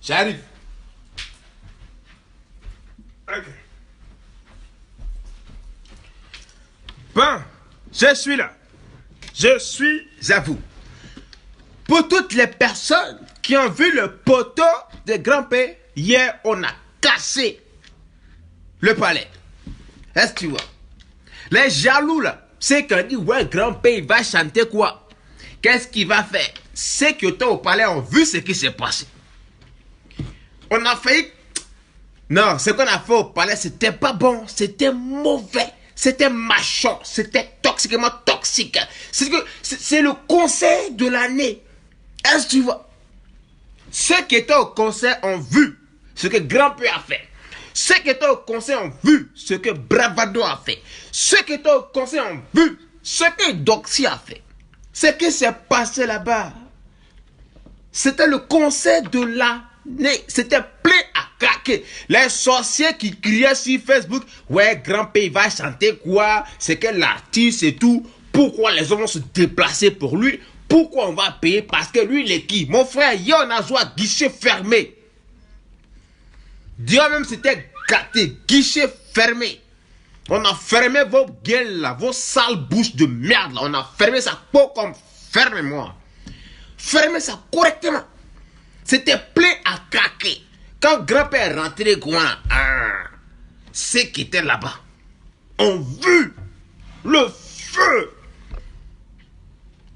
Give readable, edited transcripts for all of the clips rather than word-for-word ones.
J'arrive. Ok. Bon, je suis là. Je suis à vous. Pour toutes les personnes qui ont vu le poteau de grand-père, hier, on a cassé le palais. Est-ce que tu vois? Les jaloux, là, c'est qu'on dit, ouais, grand-père, il va chanter quoi? Qu'est-ce qu'il va faire? Ceux qui étaient au palais ont vu ce qui s'est passé. On a failli... Non, ce qu'on a fait au palais, c'était pas bon, c'était mauvais, c'était machant, c'était toxiquement toxique. C'est le concert de l'année. Est-ce que tu vois? Ceux qui étaient au concert ont vu ce que grand-père a fait. Ceux qui étaient au concert ont vu ce que Bravado a fait. Ceux qui étaient au concert ont vu ce que Doxy a fait. Ce qui s'est passé là-bas, c'était le concert de l'année. C'était plein à craquer. Les sorciers qui criaient sur Facebook, ouais, grand-père va chanter quoi? C'est que l'artiste et tout. Pourquoi les hommes vont se déplacer pour lui? Pourquoi on va payer? Parce que lui, il est qui? Mon frère, hier, on a joué à guichet fermé. Dieu même c'était gâté, guichet fermé. On a fermé vos gueules là, vos sales bouches de merde là. On a fermé ça pas comme fermez-moi. Fermez ça correctement. C'était plein à craquer. Quand grand-père est rentré, ceux qui étaient là-bas ont vu le feu.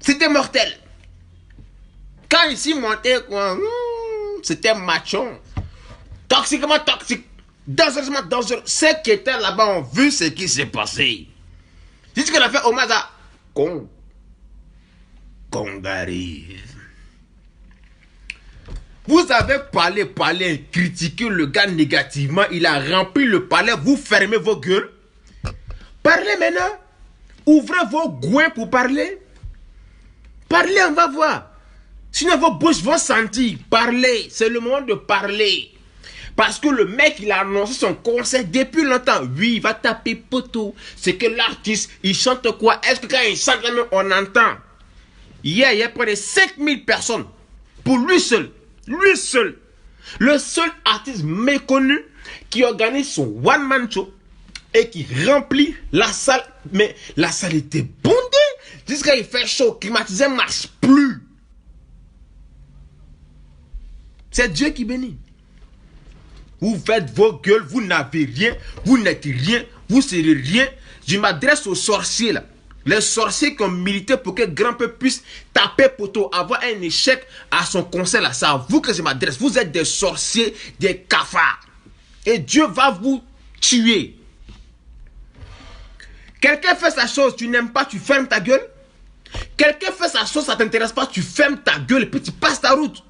C'était mortel. Quand ici montait, c'était macho. Toxiquement toxique. Dangereusement dangereux. Ceux qui étaient là-bas ont vu ce qui s'est passé. C'est ce qu'on a fait au Maza. Kong arrive. Vous avez parlé, critiqué le gars négativement. Il a rempli le palais. Vous fermez vos gueules. Parlez maintenant. Ouvrez vos goins pour parler. Parlez, on va voir. Sinon, vos bouches vont sentir. Parlez. C'est le moment de parler. Parce que le mec, il a annoncé son concert depuis longtemps. Oui, il va taper poteau. C'est que l'artiste, il chante quoi? Est-ce que quand il chante, on entend? Hier, il y a près de 5000 personnes. Pour lui seul. Lui seul. Le seul artiste méconnu qui organise son one-man show et qui remplit la salle. Mais la salle était bondée. Jusqu'à il fait chaud, climatisé ne marche plus. C'est Dieu qui bénit. Vous faites vos gueules, vous n'avez rien, vous n'êtes rien, vous serez rien. Je m'adresse aux sorciers là. Les sorciers qui ont milité pour que grand-père puisse taper poteau, avoir un échec à son concert là. C'est à vous que je m'adresse. Vous êtes des sorciers, des cafards. Et Dieu va vous tuer. Quelqu'un fait sa chose, tu n'aimes pas, tu fermes ta gueule. Quelqu'un fait sa chose, ça ne t'intéresse pas, tu fermes ta gueule et puis tu passes ta route.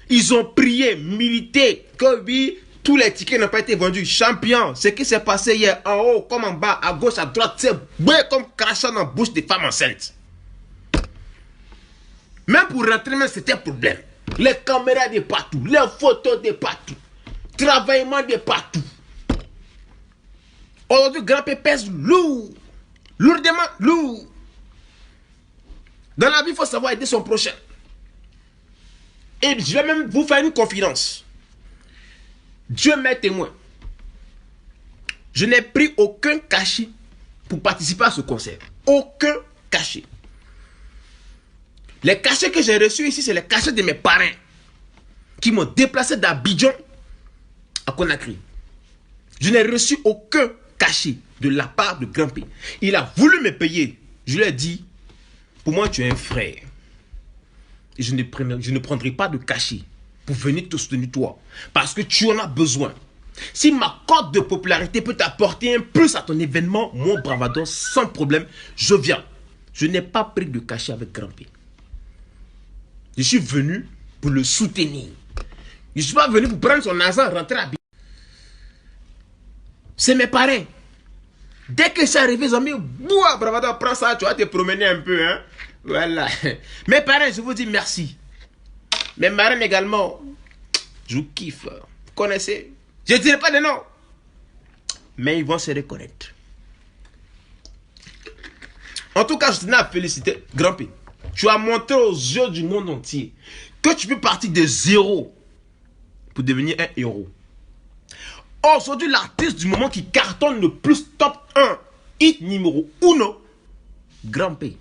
Ils ont prié, milité, que oui, tous les tickets n'ont pas été vendus. Champion, ce qui s'est passé hier, en haut, comme en bas, à gauche, à droite, c'est boué comme crachant dans la bouche des femmes enceintes. Même pour rentrer, c'était un problème. Les caméras de partout, les photos de partout, travaillement de partout. Aujourd'hui, grand-père pèse lourd, lourdement lourd. Dans la vie, il faut savoir aider son prochain. Et je vais même vous faire une confidence. Dieu m'est témoin. Je n'ai pris aucun cachet pour participer à ce concert. Aucun cachet. Les cachets que j'ai reçus ici, c'est les cachets de mes parents qui m'ont déplacé d'Abidjan à Conakry. Je n'ai reçu aucun cachet de la part de grand-père. Il a voulu me payer. Je lui ai dit, pour moi, tu es un frère. Et je ne prendrai pas de cachet pour venir te soutenir toi. Parce que tu en as besoin. Si ma cote de popularité peut t'apporter un plus à ton événement, mon bravado, sans problème, je viens. Je n'ai pas pris de cachet avec grand-père. Je suis venu pour le soutenir. Je ne suis pas venu pour prendre son argent, rentrer à Abidjan. C'est mes parents. Dès que c'est arrivé, ils ont mis, bois, bravado, prends ça, tu vas te promener un peu, hein. Voilà. Mes parents, je vous dis merci. Mes marraines également, je vous kiffe. Vous connaissez? Je ne dirai pas de nom. Mais ils vont se reconnaître. En tout cas, je tenais à féliciter grand-père. Tu as montré aux yeux du monde entier que tu peux partir de zéro pour devenir un héros. Aujourd'hui, l'artiste du moment qui cartonne le plus top 1, hit numéro 1, Grand P.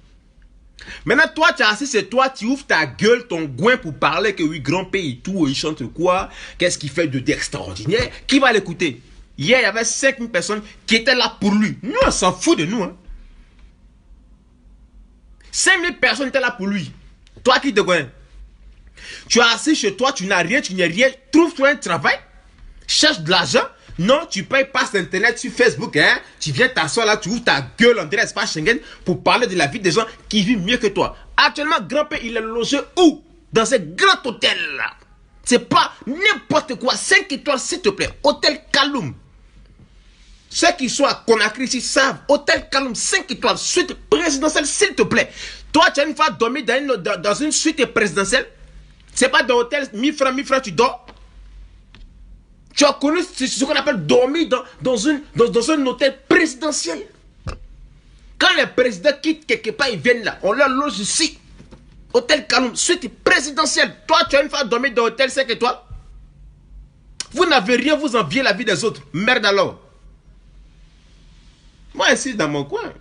Maintenant, toi, tu es assis chez toi, tu ouvres ta gueule, ton goin pour parler que oui, Grand P et tout, il chante quoi, qu'est-ce qu'il fait d'extraordinaire, qui va l'écouter? Hier, il y avait 5000 personnes qui étaient là pour lui. Nous, on s'en fout de nous. Hein. 5000 personnes étaient là pour lui. Toi qui te connais. Tu es assis chez toi, tu n'as rien, tu n'as rien. Trouve-toi un travail. Cherche de l'argent. Non, tu payes pas sur Internet, sur Facebook. Hein? Tu viens t'asseoir là, tu ouvres ta gueule en direct l'espace Schengen pour parler de la vie des gens qui vivent mieux que toi. Actuellement, Grand-Père, il est logé où? Dans ce grand hôtel là. C'est pas n'importe quoi. 5 étoiles, s'il te plaît. Hôtel Kaloum. Ceux qui sont à Conakry ici savent. Hôtel Kaloum, 5 étoiles, suite présidentielle, s'il te plaît. Toi, tu as une fois dormi dans une suite présidentielle. C'est pas dans l'hôtel, 1000 francs, tu dors. Tu as connu ce qu'on appelle dormir dans un hôtel présidentiel. Quand les présidents quittent quelque part, ils viennent là. On leur loge ici. Hôtel Kaloum, suite présidentielle. Toi, tu as une fois dormi dans l'hôtel 5 étoiles. Vous n'avez rien, vous enviez la vie des autres. Merde alors. Moi, ici, dans mon coin.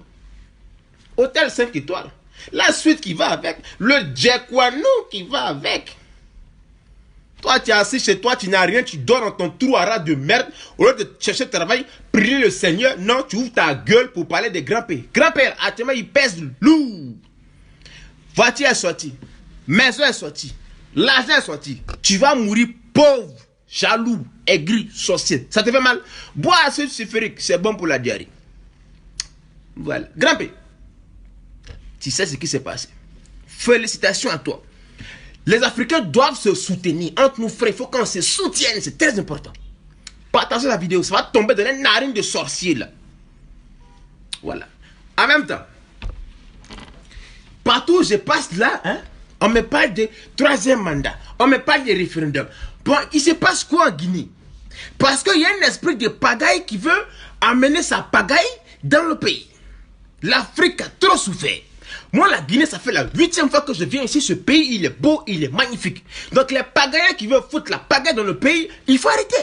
Hôtel 5 étoiles. La suite qui va avec. Le Djekwano qui va avec. Toi, tu es assis chez toi, tu n'as rien, tu dors dans ton trou à ras de merde. Au lieu de chercher travail, prier le Seigneur. Non, tu ouvres ta gueule pour parler des grands-pères. Grand-père, actuellement, il pèse lourd. Voiture est sortie. Maison est sortie. L'argent est sorti. Tu vas mourir pauvre, jaloux, aigri, sorcier. Ça te fait mal? Bois acide sulfurique, c'est bon pour la diarrhée. Voilà. Grand-père, tu sais ce qui s'est passé. Félicitations à toi. Les Africains doivent se soutenir. Entre nous frères, il faut qu'on se soutienne. C'est très important. Partagez la vidéo. Ça va tomber dans les narines de sorcier là. Voilà. En même temps, partout où je passe là, hein, on me parle de troisième mandat. On me parle de référendum. Bon, il se passe quoi en Guinée? Parce qu'il y a un esprit de pagaille qui veut amener sa pagaille dans le pays. L'Afrique a trop souffert. Moi, la Guinée, ça fait la 8e fois que je viens ici. Ce pays, il est beau, il est magnifique. Donc, les pagailles qui veulent foutre la pagaille dans le pays, il faut arrêter.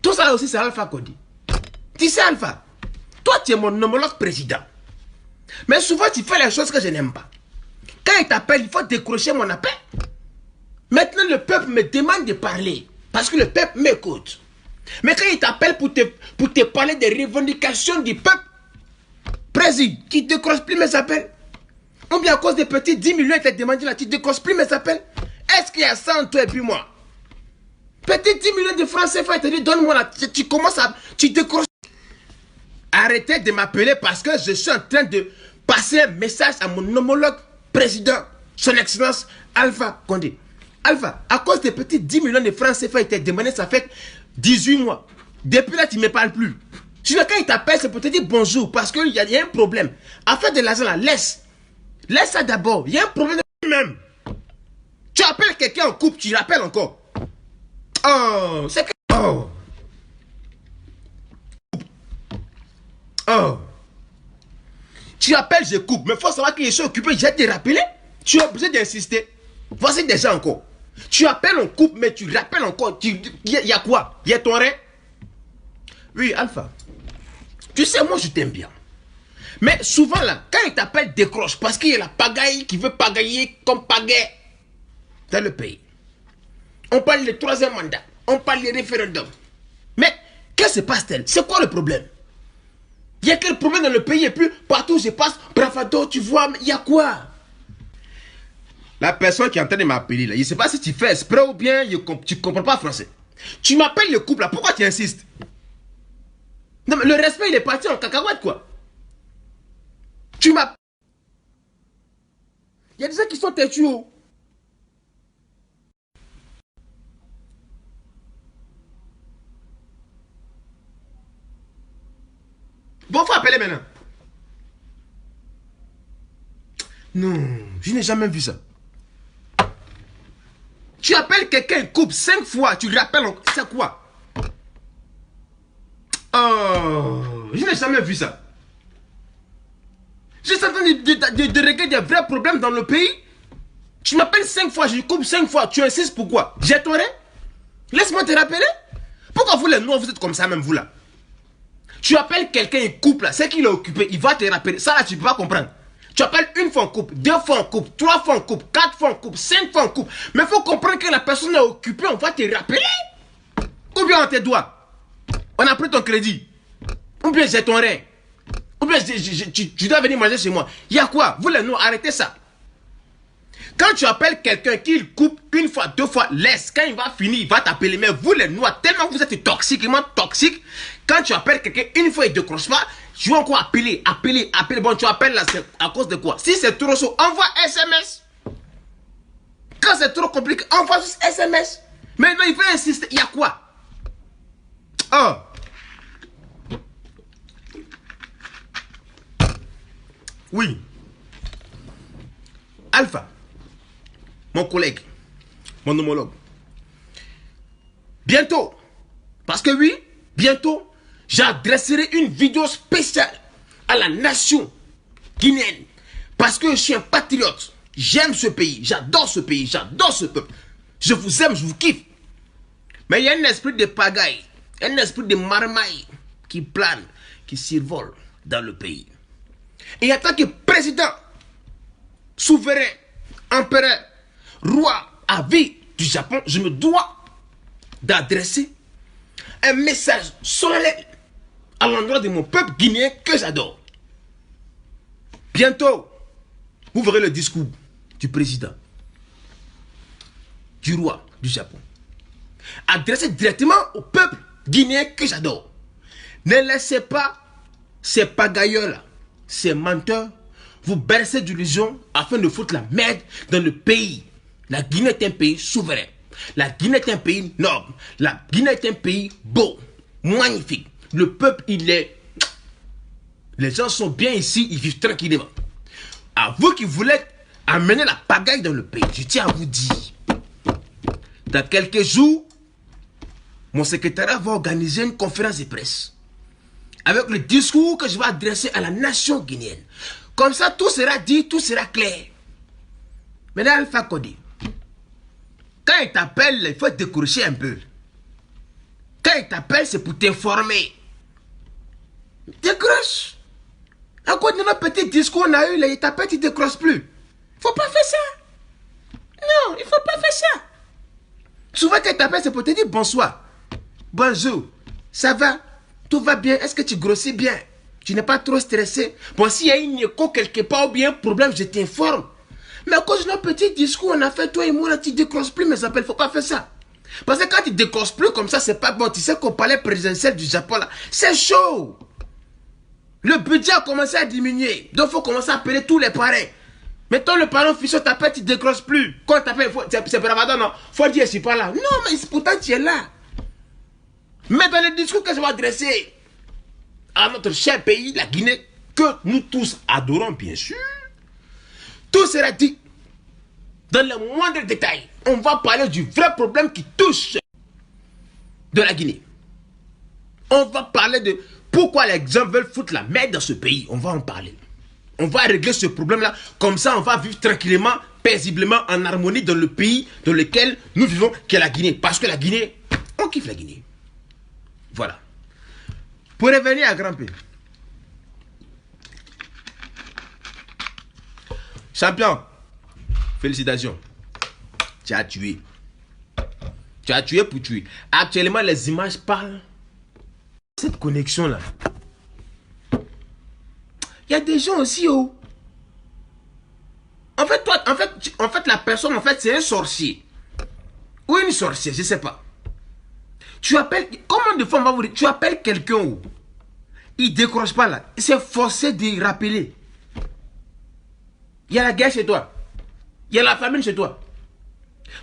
Tout ça aussi, c'est Alpha Condé. Tu sais, Alpha, toi, tu es mon homologue président. Mais souvent, tu fais les choses que je n'aime pas. Quand il t'appelle, il faut décrocher mon appel. Maintenant, le peuple me demande de parler. Parce que le peuple m'écoute. Mais quand il t'appelle pour te parler des revendications du peuple, Président, tu ne décroches plus mes appels. Ou bien à cause des petits 10 millions qui t'ont demandé là, tu ne décroches plus mes appels. Est-ce qu'il y a ça entre toi et puis moi? Petit 10 millions de francs CFA, il te dit donne-moi là. Tu commences à... Tu décroches. Arrêtez de m'appeler parce que je suis en train de passer un message à mon homologue président, son excellence Alpha Condé. Alpha, à cause des petits 10 millions de francs CFA, il t'a demandé, ça fait 18 mois. Depuis là, tu ne me parles plus. Tu vois, quand il t'appelle, c'est pour te dire bonjour, parce qu'il y a un problème. Affaire de l'argent là, laisse. Laisse ça d'abord. Il y a un problème de lui-même. Tu appelles quelqu'un en couple, tu l'appelles encore. Oh, c'est que... Oh. Oh. Tu appelles, je coupe. Mais il faut savoir que je suis occupé, j'ai te rappelé. Tu es obligé d'insister. Voici déjà encore. Tu appelles, on coupe, mais tu rappelles encore. Il y a quoi? Il y a ton rein? Oui, Alpha. Tu sais, moi, je t'aime bien. Mais souvent, là, quand il t'appelle, décroche. Parce qu'il y a la pagaille qui veut pagailler comme pagaie dans le pays. On parle de troisième mandat. On parle de référendum. Mais, qu'est-ce qui se passe-t-il? C'est quoi le problème? Il y a quel problème dans le pays? Et puis, partout où je passe, bravado, tu vois, il y a quoi? La personne qui est en train de m'appeler, là, je ne sais pas si tu fais exprès ou bien tu ne comprends pas français. Tu m'appelles le couple, là, pourquoi tu insistes? Non, mais le respect, il est parti en cacahuète, quoi. Tu m'as... Il y a des gens qui sont têtus. Bon, faut appeler maintenant. Non, je n'ai jamais vu ça. Tu appelles quelqu'un, coupe 5 fois, tu rappelles, c'est quoi? Oh, je n'ai jamais vu ça. Je suis en train de régler des vrais problèmes dans le pays. Tu m'appelles 5 fois, je coupe 5 fois, tu insistes pourquoi? J'ai ton rein? Laisse-moi te rappeler. Pourquoi vous les noirs, vous êtes comme ça même vous là? Tu appelles quelqu'un, il coupe là, c'est qu'il est occupé, il va te rappeler. Ça là, tu ne peux pas comprendre. Tu appelles une fois en coupe, 2 fois en coupe, 3 fois en coupe, 4 fois en coupe, 5 fois en coupe. Mais il faut comprendre que la personne est occupée, on va te rappeler. Ou bien on te doit. On a pris ton crédit. Ou bien j'ai ton rein. Ou bien tu dois venir manger chez moi. Il y a quoi? Vous les noirs, arrêtez ça. Quand tu appelles quelqu'un qu'il coupe 1 fois, 2 fois, laisse. Quand il va finir, il va t'appeler. Mais vous les noirs, tellement vous êtes toxiquement toxiques, quand tu appelles quelqu'un 1 fois, il ne décroche pas, tu vas encore appeler. Bon, tu appelles là, c'est à cause de quoi? Si c'est trop chaud, envoie SMS. Quand c'est trop compliqué, envoie juste SMS. Mais non, il faut insister. Il y a quoi? Oh. Oui. Alpha. Mon collègue, mon homologue. Bientôt, parce que oui, bientôt, j'adresserai une vidéo spéciale à la nation guinéenne. Parce que je suis un patriote. J'aime ce pays, j'adore ce pays, j'adore ce peuple. Je vous aime, je vous kiffe. Mais il y a un esprit de pagaille, un esprit de marmaille qui plane, qui survole dans le pays. Et en tant que président, souverain, empereur, roi à vie du Japon, je me dois d'adresser un message solennel à l'endroit de mon peuple guinéen que j'adore. Bientôt, vous verrez le discours du président, du roi du Japon, adressé directement au peuple guinéen que j'adore. Ne laissez pas ces pagailleurs-là, ces menteurs, vous bercer d'illusions afin de foutre la merde dans le pays. La Guinée est un pays souverain. La Guinée est un pays noble. La Guinée est un pays beau, magnifique. Le peuple, il est... Les gens sont bien ici, ils vivent tranquillement. À vous qui voulez amener la pagaille dans le pays, je tiens à vous dire, dans quelques jours, mon secrétariat va organiser une conférence de presse avec le discours que je vais adresser à la nation guinéenne. Comme ça, tout sera dit, tout sera clair. Maintenant, Alpha Codé, quand il t'appelle, il faut décrocher un peu. Quand il t'appelle, c'est pour t'informer. Décroche. À cause de notre petit discours qu'on a eu, là, il t'appelle, tu ne décroches plus. Il ne faut pas faire ça. Non, il ne faut pas faire ça. Souvent, quand il t'appelle, c'est pour te dire bonsoir. Bonjour. Ça va? Tout va bien? Est-ce que tu grossis bien? Tu n'es pas trop stressé? Bon, s'il y a une écho quelque part ou bien un problème, je t'informe. Mais à cause de notre petit discours, on a fait toi et moi, là, tu ne décroches plus mes appels. Il ne faut pas faire ça. Parce que quand tu ne décroches plus comme ça, c'est pas bon. Tu sais qu'au palais présidentiel du Japon, là, c'est chaud. Le budget a commencé à diminuer. Donc, il faut commencer à appeler tous les parrains. Mettons le parrain officiel t'appelle, tu ne décroches plus. Quand t'appelles, c'est bravado, non. Faut dire, je suis pas là. Non, mais pourtant, tu es là. Mais dans le discours que je vais adresser à notre cher pays, la Guinée, que nous tous adorons, bien sûr, tout sera dit dans le moindre détail. On va parler du vrai problème qui touche de la Guinée. On va parler de pourquoi les gens veulent foutre la merde dans ce pays. On va en parler. On va régler ce problème-là. Comme ça, on va vivre tranquillement, paisiblement, en harmonie dans le pays dans lequel nous vivons, qui est la Guinée. Parce que la Guinée, on kiffe la Guinée. Voilà. Pour revenir à Grand P. Champion, félicitations. Tu as tué. Tu as tué pour tuer. Actuellement, les images parlent. Cette connexion-là. Il y a des gens aussi, oh. En fait, toi, en fait, la personne, en fait, c'est un sorcier. Ou une sorcière, je ne sais pas. Tu appelles, comment de fois on va vous dire, tu appelles quelqu'un où il ne décroche pas là. C'est forcé de rappeler. Il y a la guerre chez toi. Il y a la famine chez toi.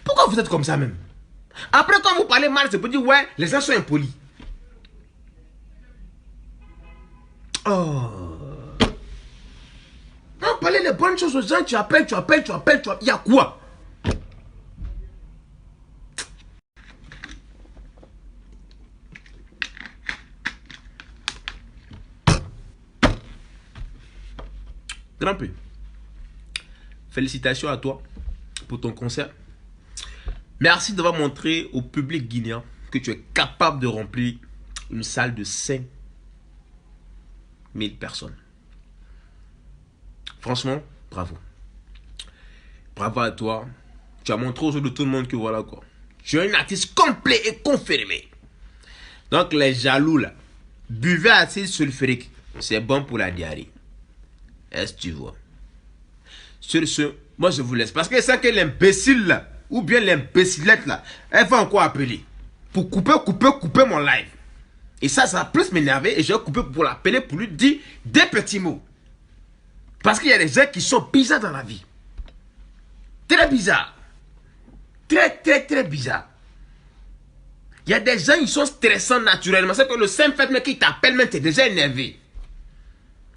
Pourquoi vous êtes comme ça même? Après, quand vous parlez mal, c'est pour dire, ouais, les gens sont impolis. Oh. Non, parlez les bonnes choses aux gens, tu appelles. Il y a quoi? Grand P, félicitations à toi pour ton concert. Merci d'avoir montré au public guinéen que tu es capable de remplir une salle de 5000 personnes. Franchement, bravo. Bravo à toi. Tu as montré aux yeux de tout le monde que voilà quoi. Tu es un artiste complet et confirmé. Donc les jaloux là, buvez acide sulfurique. C'est bon pour la diarrhée. Est-ce que tu vois? Sur ce, moi je vous laisse. Parce que c'est que l'imbécile là, ou bien l'imbécilette là, elle va encore appeler. Pour couper mon live. Et ça va plus m'énerver. Et je vais couper pour l'appeler pour lui dire des petits mots. Parce qu'il y a des gens qui sont bizarres dans la vie. Très bizarres. Très bizarres. Il y a des gens, ils sont stressants naturellement. C'est que le simple fait qu'il t'appelle même, tu es déjà énervé.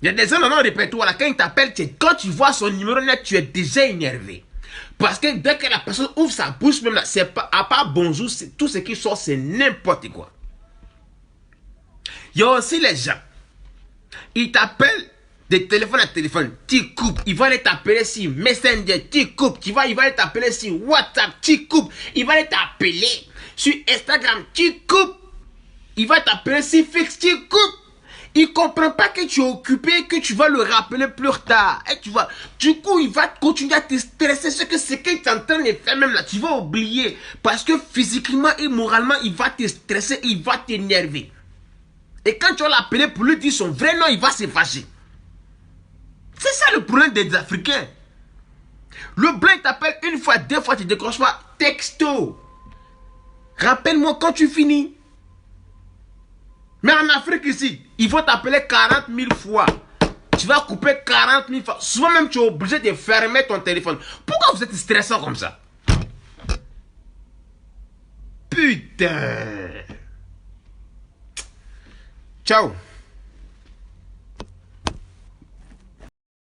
Il y a des gens dans le répertoire, là, quand il t'appelle, quand tu vois son numéro net, tu es déjà énervé. Parce que dès que la personne ouvre sa bouche, même là, c'est pas, à part bonjour, tout ce qui sort, c'est n'importe quoi. Il y a aussi les gens, ils t'appellent de téléphone à téléphone, tu coupes, il va aller t'appeler sur Messenger, tu coupes, il va aller t'appeler sur WhatsApp, tu coupes, il va aller t'appeler sur Instagram, tu coupes, il va t'appeler sur Fix, tu coupes. Il ne comprend pas que tu es occupé, que tu vas le rappeler plus tard. Et tu vois, du coup, il va continuer à te stresser. Ce que tu es en train de faire même là, tu vas oublier. Parce que physiquement et moralement, il va te stresser, il va t'énerver. Et quand tu vas l'appeler pour lui dire son vrai nom, il va se fâcher. C'est ça le problème des Africains. Le blanc t'appelle une fois, deux fois, tu ne décroches pas. Texto. Rappelle-moi quand tu finis. Mais en Afrique ici, il faut t'appeler 40 000 fois. Tu vas couper 40 000 fois. Souvent même, tu es obligé de fermer ton téléphone. Pourquoi vous êtes stressant comme ça? Putain. Ciao.